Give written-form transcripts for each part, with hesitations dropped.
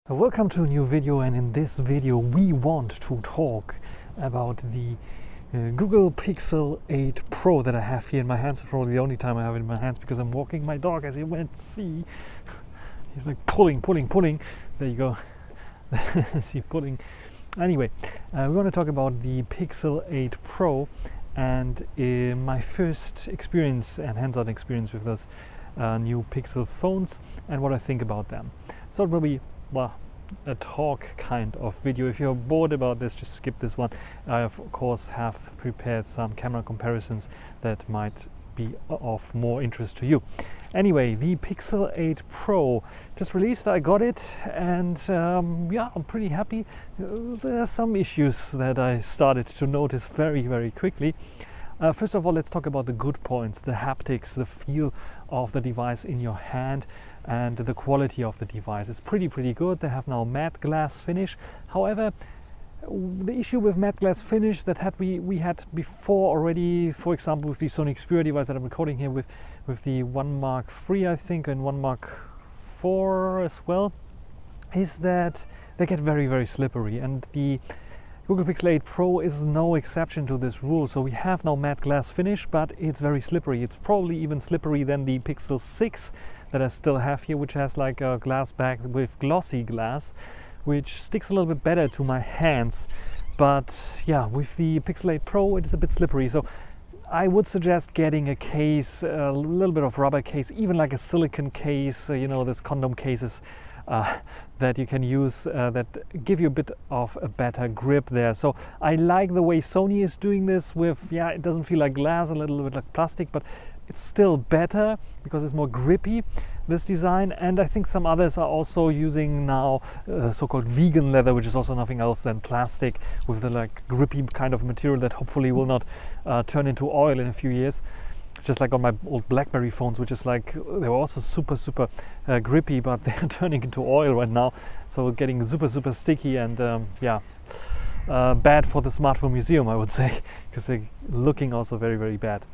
Welcome to a new video, and in this video we want to talk about the Google Pixel 8 Pro that I have here in my hands. It's probably the only time I have it in my hands because I'm walking my dog, as you might see. He's like pulling. There you go. See, pulling. Anyway, we want to talk about the Pixel 8 Pro and my first experience and hands-on experience with those new Pixel phones and what I think about them. So it will be a talk kind of video. If you're bored about this, just skip this one. I of course have prepared some camera comparisons that might be of more interest to you. Anyway, the Pixel 8 Pro just released. I got it, and yeah, I'm pretty happy. There are some issues that I started to notice very quickly. First of all, let's talk about the good points, the haptics, the feel of the device in your hand, and the quality of the device. It's pretty good. They have now matte glass finish. However, the issue with matte glass finish that we had before already, for example, with the Sony Xperia device that I'm recording here with the 1 Mark III, I think, and 1 Mark IV as well, is that they get very slippery, and the Google Pixel 8 Pro is no exception to this rule. So we have now matte glass finish, but it's very slippery. It's probably even slippery than the Pixel 6 that I still have here, which has like a glass back with glossy glass, which sticks a little bit better to my hands. But yeah, with the Pixel 8 Pro, it is a bit slippery. So I would suggest getting a case, a little bit of rubber case, even like a silicone case, you know, those condom cases that you can use that give you a bit of a better grip there. So I like the way Sony is doing this with, yeah, it doesn't feel like glass, a little bit like plastic, but it's still better because it's more grippy, this design. And I think some others are also using now so-called vegan leather, which is also nothing else than plastic with the like grippy kind of material that hopefully will not turn into oil in a few years. Just like on my old BlackBerry phones, which is like, they were also super grippy, but they're turning into oil right now. So getting super sticky, and yeah, bad for the smartphone museum, I would say, because they're looking also very bad.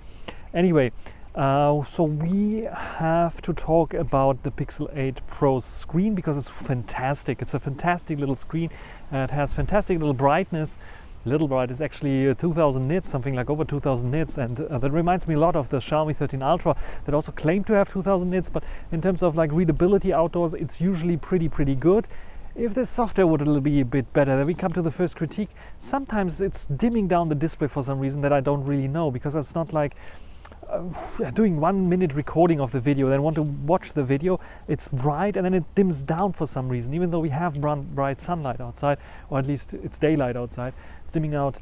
Anyway, so we have to talk about the Pixel 8 Pro's screen because it's fantastic. It's a fantastic little screen. It has fantastic little brightness. Little bright is actually 2000 nits, something like over 2000 nits, and that reminds me a lot of the Xiaomi 13 Ultra that also claimed to have 2000 nits, but in terms of like readability outdoors, it's usually pretty good. If the software would be a bit better, then we come to the first critique. Sometimes it's dimming down the display for some reason that I don't really know, because it's not like doing 1 minute recording of the video, then want to watch the video, it's bright and then it dims down for some reason, even though we have bright sunlight outside, or at least it's daylight outside. It's dimming out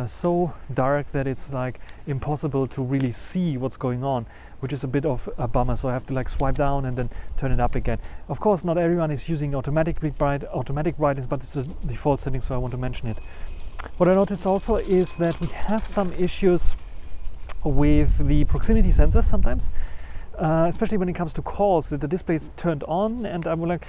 so dark that it's like impossible to really see what's going on, which is a bit of a bummer. So I have to like swipe down and then turn it up again. Of course, not everyone is using automatic brightness, but it's a default setting, so I want to mention it. What I noticed also is that we have some issues with the proximity sensors sometimes, especially when it comes to calls, that the display is turned on, and I'm like,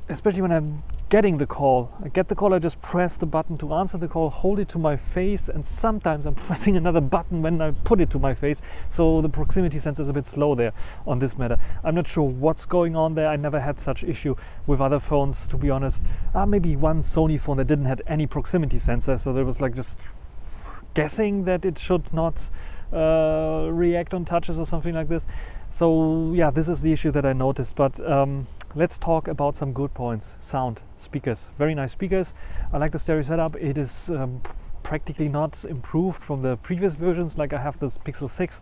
especially when I'm getting the call, I just press the button to answer the call, hold it to my face, and sometimes I'm pressing another button when I put it to my face, so the proximity sensor is a bit slow there on this matter. I'm not sure what's going on there. I never had such issue with other phones, to be honest. Maybe one Sony phone that didn't have any proximity sensor, so there was like just guessing that it should not react on touches or something like this. So yeah, this is the issue that I noticed. But let's talk about some good points. Sound, speakers, very nice speakers. I like the stereo setup. It is practically not improved from the previous versions. Like I have this Pixel 6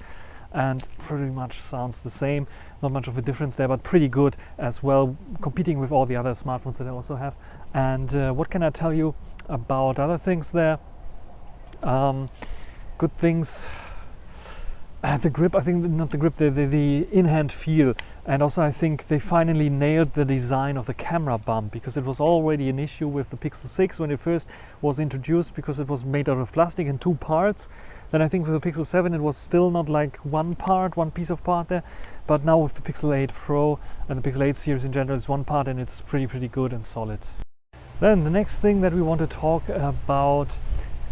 and pretty much sounds the same. Not much of a difference there, but pretty good as well, competing with all the other smartphones that I also have. And what can I tell you about other things there? Good things. The grip, I think, not the grip, the in-hand feel. And also I think they finally nailed the design of the camera bump, because it was already an issue with the Pixel 6 when it first was introduced, because it was made out of plastic in 2 parts. Then I think with the Pixel 7 it was still not like one piece of part there. But now with the Pixel 8 Pro and the Pixel 8 series in general, it's one part, and it's pretty good and solid. Then the next thing that we want to talk about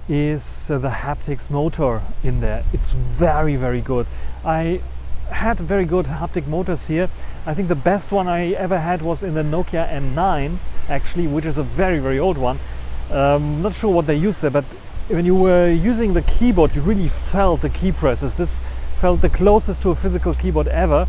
is the haptics motor in there. It's very good. I had very good haptic motors here. I think the best one I ever had was in the Nokia N9, actually, which is a very, very old one. Not sure what they use there, but when you were using the keyboard, you really felt the key presses. This felt the closest to a physical keyboard ever.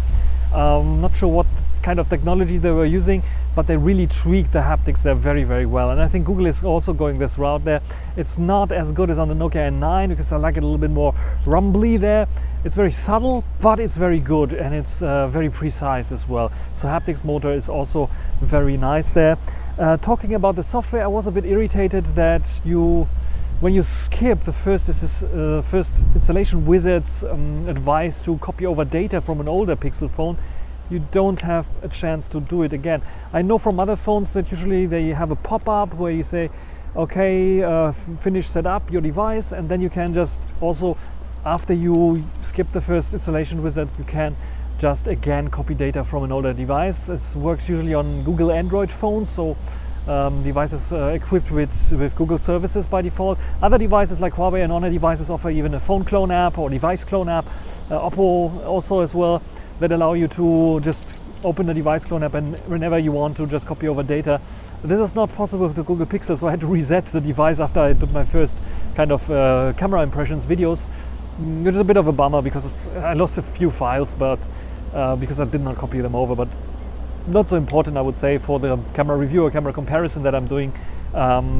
Not sure what kind of technology they were using, but they really tweaked the haptics there very, very well. And I think Google is also going this route there. It's not as good as on the Nokia N9 because I like it a little bit more rumbly there. It's very subtle, but it's very good, and it's very precise as well. So haptics motor is also very nice there. Talking about the software, I was a bit irritated that when you skip the first installation wizard's advice to copy over data from an older Pixel phone, you don't have a chance to do it again. I know from other phones that usually they have a pop-up where you say, okay, finish set up your device, and then you can just also, after you skip the first installation wizard, you can just again copy data from an older device. This works usually on Google Android phones, so devices equipped with Google services by default. Other devices like Huawei and Honor devices offer even a phone clone app or device clone app. Oppo also as well, that allow you to just open the device clone app and whenever you want to just copy over data. This is not possible with the Google Pixel, so I had to reset the device after I did my first kind of camera impressions videos, which is a bit of a bummer because I lost a few files, but because I did not copy them over, but not so important, I would say, for the camera review or camera comparison that I'm doing,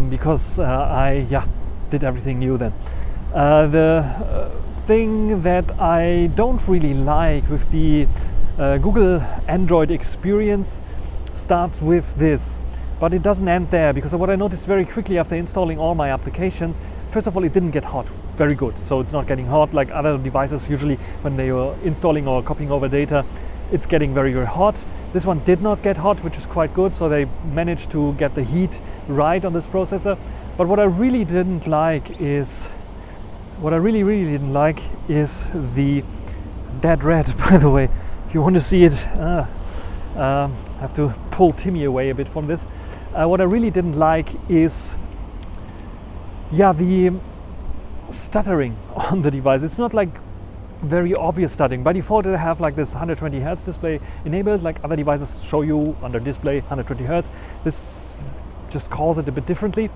because I did everything new then. The thing that I don't really like with the Google Android experience starts with this, but it doesn't end there, because what I noticed very quickly after installing all my applications, first of all, it didn't get hot. Very good. So it's not getting hot like other devices usually when they were installing or copying over data. It's getting very, very hot. This one did not get hot, which is quite good. So they managed to get the heat right on this processor. But what I really didn't like is, the dead red, by the way. If you want to see it, I have to pull Timmy away a bit from this. What I really didn't like is, the stuttering on the device. It's not like very obvious stuttering. By default, I have like this 120 Hz display enabled, like other devices show you under display 120 Hz. This just calls it a bit differently.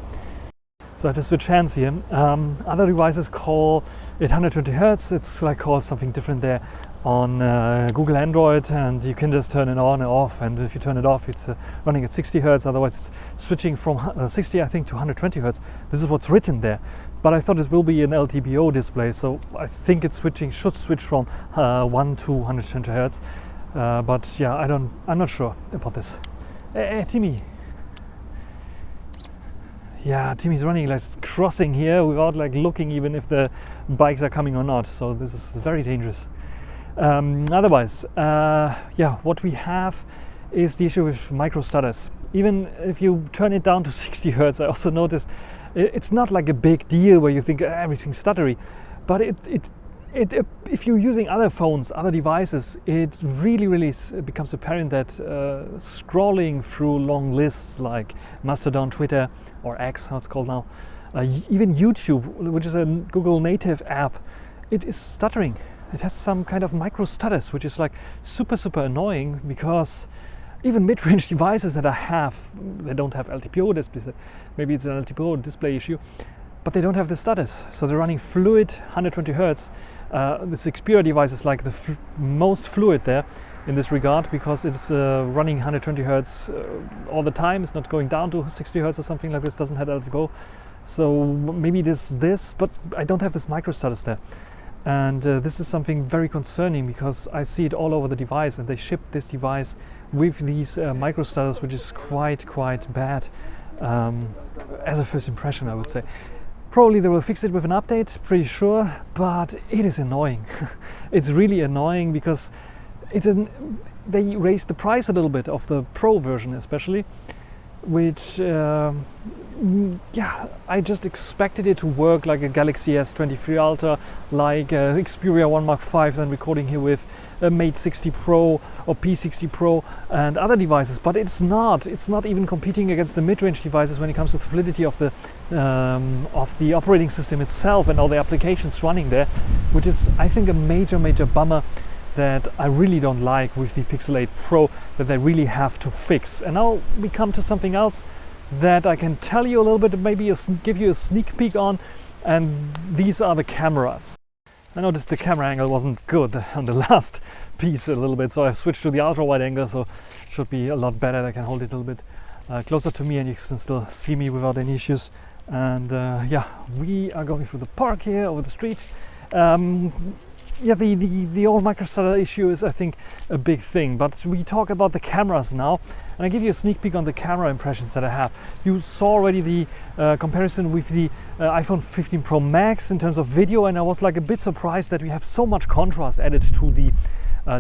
So I have to switch hands here. Other devices call it 120 Hz. It's like called something different there on Google Android, and you can just turn it on and off. And if you turn it off, it's running at 60 Hz. Otherwise, it's switching from 60, I think, to 120 Hz. This is what's written there. But I thought it will be an LTPO display, so I think it's should switch from 1 to 120 Hz. But yeah, I'm not sure about this. Timmy. Yeah, Timmy's running like crossing here without like looking even if the bikes are coming or not. So this is very dangerous. Otherwise, what we have is the issue with micro stutters. Even if you turn it down to 60 Hz, I also noticed it's not like a big deal where you think everything's stuttery, but if you're using other phones, other devices, it really becomes apparent that scrolling through long lists like Mastodon, Twitter, or X, how it's called now, even YouTube, which is a Google native app, it is stuttering. It has some kind of micro stutters, which is like super annoying, because even mid-range devices that they don't have LTPO displays. Maybe it's an LTPO display issue, but they don't have the stutters. So they're running fluid 120 Hz. This Xperia device is like the most fluid there in this regard, because it's running 120 Hz all the time. It's not going down to 60 Hz or something like this. Doesn't have LTPO. So maybe this, but I don't have this micro stutters there. And this is something very concerning, because I see it all over the device, and they ship this device with these micro stutters, which is quite bad as a first impression, I would say. Probably they will fix it with an update, pretty sure, but it is annoying. It's really annoying, because they raised the price a little bit of the Pro version especially, which I just expected it to work like a Galaxy S23 Ultra, like Xperia 1 Mark V, then recording here with a Mate 60 Pro or P60 Pro and other devices, but it's not even competing against the mid-range devices when it comes to the validity of the operating system itself and all the applications running there, which is, I think, a major bummer that I really don't like with the Pixel 8 Pro, that they really have to fix. And now we come to something else that I can tell you a little bit, maybe give you a sneak peek on, and these are the cameras. I noticed the camera angle wasn't good on the last piece a little bit, so I switched to the ultra wide angle, so it should be a lot better. I can hold it a little bit closer to me and you can still see me without any issues. And yeah, we are going through the park here, over the street. Yeah, the old microstutter issue is, I think, a big thing, but we talk about the cameras now, and I give you a sneak peek on the camera impressions that I have. You saw already the comparison with the iPhone 15 Pro Max in terms of video, and I was like a bit surprised that we have so much contrast added to the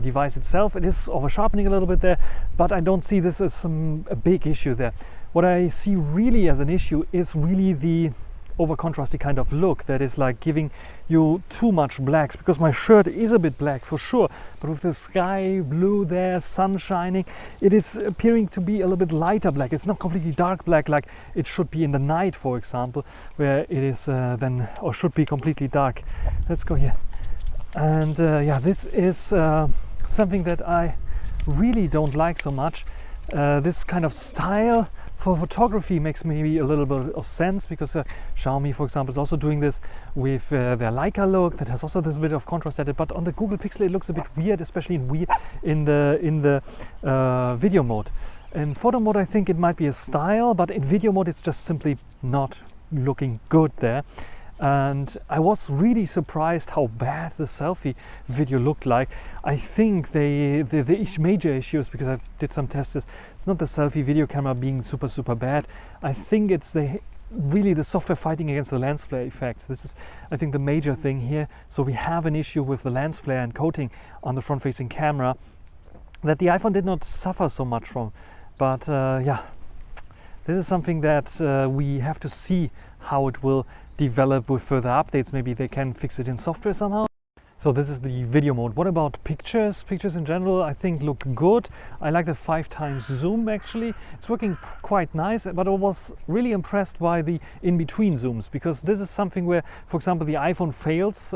device itself. It is over sharpening a little bit there, but I don't see this as a big issue there. What I see really as an issue is really the over contrasty kind of look that is like giving you too much blacks, because my shirt is a bit black for sure, but with the sky blue there, sun shining, it is appearing to be a little bit lighter black. It's not completely dark black like it should be in the night, for example, where it is then, or should be, completely dark. Let's go here. And yeah, this is something that I really don't like so much. This kind of style for photography makes maybe a little bit of sense, because Xiaomi, for example, is also doing this with their Leica look that has also this bit of contrast added. But on the Google Pixel, it looks a bit weird, especially in the video mode. In photo mode, I think it might be a style, but in video mode, it's just simply not looking good there. And I was really surprised how bad the selfie video looked like. I think the major issue is, because I did some tests, it's not the selfie video camera being super bad. I think it's really the software fighting against the lens flare effects. This is, I think, the major thing here. So we have an issue with the lens flare and coating on the front-facing camera that the iPhone did not suffer so much from. But yeah, this is something that we have to see how it will develop with further updates. Maybe they can fix it in software somehow. So this is the video mode. What about pictures? Pictures in general, I think, look good. I like the 5x zoom, actually. It's working quite nice, but I was really impressed by the in-between zooms, because this is something where, for example, the iPhone fails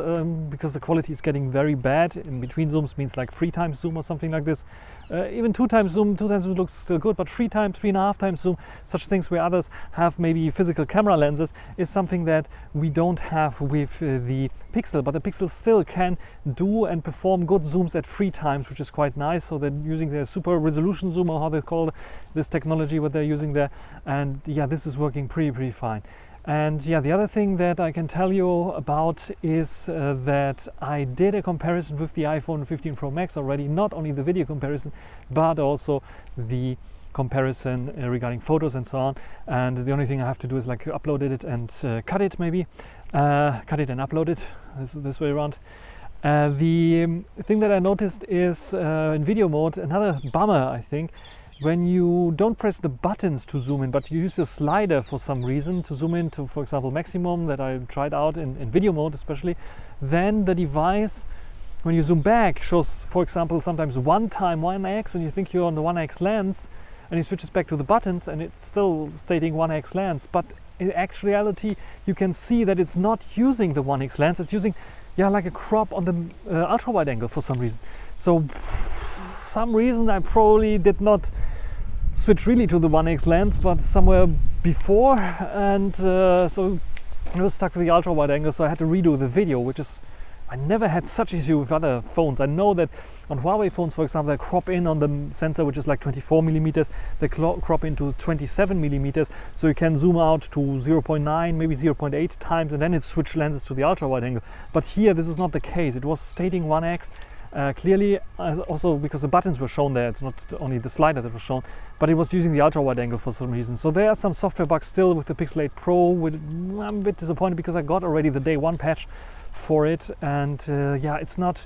because the quality is getting very bad. In-between zooms means like 3x zoom or something like this. Even 2x zoom looks still good, but 3x, 3.5x zoom, such things where others have maybe physical camera lenses, is something that we don't have with the Pixel, but the Pixel still can do and perform good zooms at 3x, which is quite nice. So they're using their super resolution zoom, or how they call this technology, what they're using there. And yeah, this is working pretty fine. And yeah, the other thing that I can tell you about is that I did a comparison with the iPhone 15 Pro Max already, not only the video comparison, but also the comparison regarding photos and so on. And the only thing I have to do is like upload it and cut it, maybe. Cut it and upload it, this way around. The thing that I noticed is in video mode, another bummer, I think, when you don't press the buttons to zoom in, but you use the slider for some reason to zoom in to, for example, maximum, that I tried out in video mode especially, then the device, when you zoom back, shows, for example, sometimes 1x, and you think you're on the 1x lens, and it switches back to the buttons and it's still stating 1x lens, but in actuality you can see that it's not using the 1x lens, it's using, yeah, like a crop on the ultra wide angle for some reason. So some reason I probably did not switch really to the 1x lens, but somewhere before, and so I was stuck with the ultra wide angle, so I had to redo the video, which is, I never had such issue with other phones. I know that on Huawei phones, for example, they crop in on the sensor, which is like 24 millimeters, they crop into 27 millimeters, so you can zoom out to 0.9, maybe 0.8 times, and then it switch lenses to the ultra wide angle. But here this is not the case. It was stating 1x. Clearly, also because the buttons were shown there, it's not only the slider that was shown, but it was using the ultra wide angle for some reason. So there are some software bugs still with the Pixel 8 Pro. I'm a bit disappointed because I got already the day one patch for it, and yeah, it's not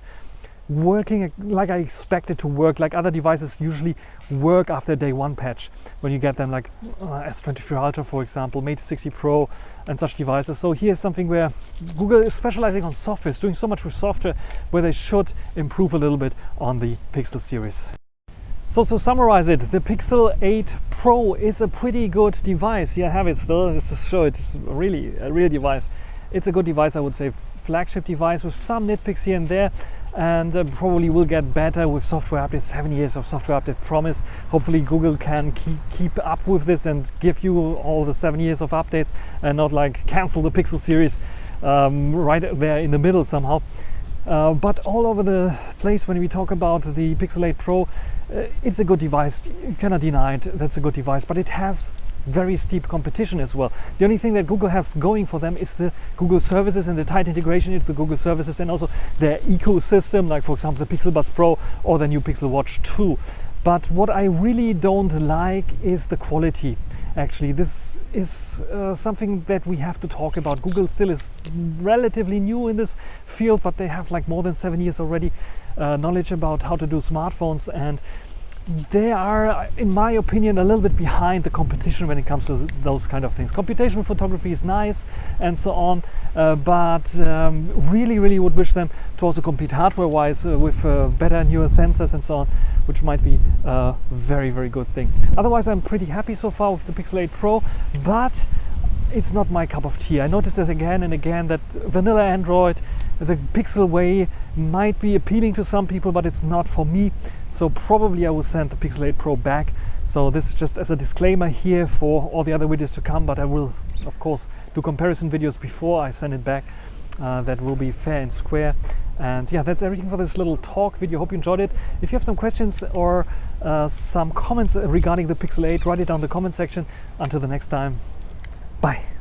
working like I expect it to work, like other devices usually work after day one patch when you get them, like S23 Ultra, for example, Mate 60 Pro and such devices. So here's something where Google is specializing on software, is doing so much with software, where they should improve a little bit on the Pixel series. So to summarize it, the Pixel 8 Pro is a pretty good device. Here I have it still, just to show it. It's really a real device. It's a good device, I would say, flagship device with some nitpicks here and there. and probably will get better with software updates. 7 years of software update promise. Hopefully Google can keep up with this and give you all the 7 years of updates and not like cancel the Pixel series right there in the middle somehow. But all over the place when we talk about the Pixel 8 Pro, it's a good device. You cannot deny it, that's a good device, but it has very steep competition as well. The only thing that Google has going for them is the Google services and the tight integration into the Google services, and also their ecosystem, like for example the Pixel Buds Pro or the new Pixel Watch 2. But what I really don't like is the quality. Actually, this is something that we have to talk about. Google still is relatively new in this field, but they have like more than 7 years already knowledge about how to do smartphones, and they are, in my opinion, a little bit behind the competition when it comes to those kind of things. Computational photography is nice and so on, but really would wish them to also compete hardware-wise with better, newer sensors and so on, which might be a very good thing. Otherwise, I'm pretty happy so far with the Pixel 8 Pro, but it's not my cup of tea. I noticed this again and again, that vanilla Android, the Pixel way, might be appealing to some people, but it's not for me. So probably I will send the Pixel 8 Pro back. So this is just as a disclaimer here for all the other videos to come, but I will of course do comparison videos before I send it back. That will be fair and square. And yeah, that's everything for this little talk video. Hope you enjoyed it. If you have some questions or some comments regarding the Pixel 8, write it down in the comment section. Until the next time, bye.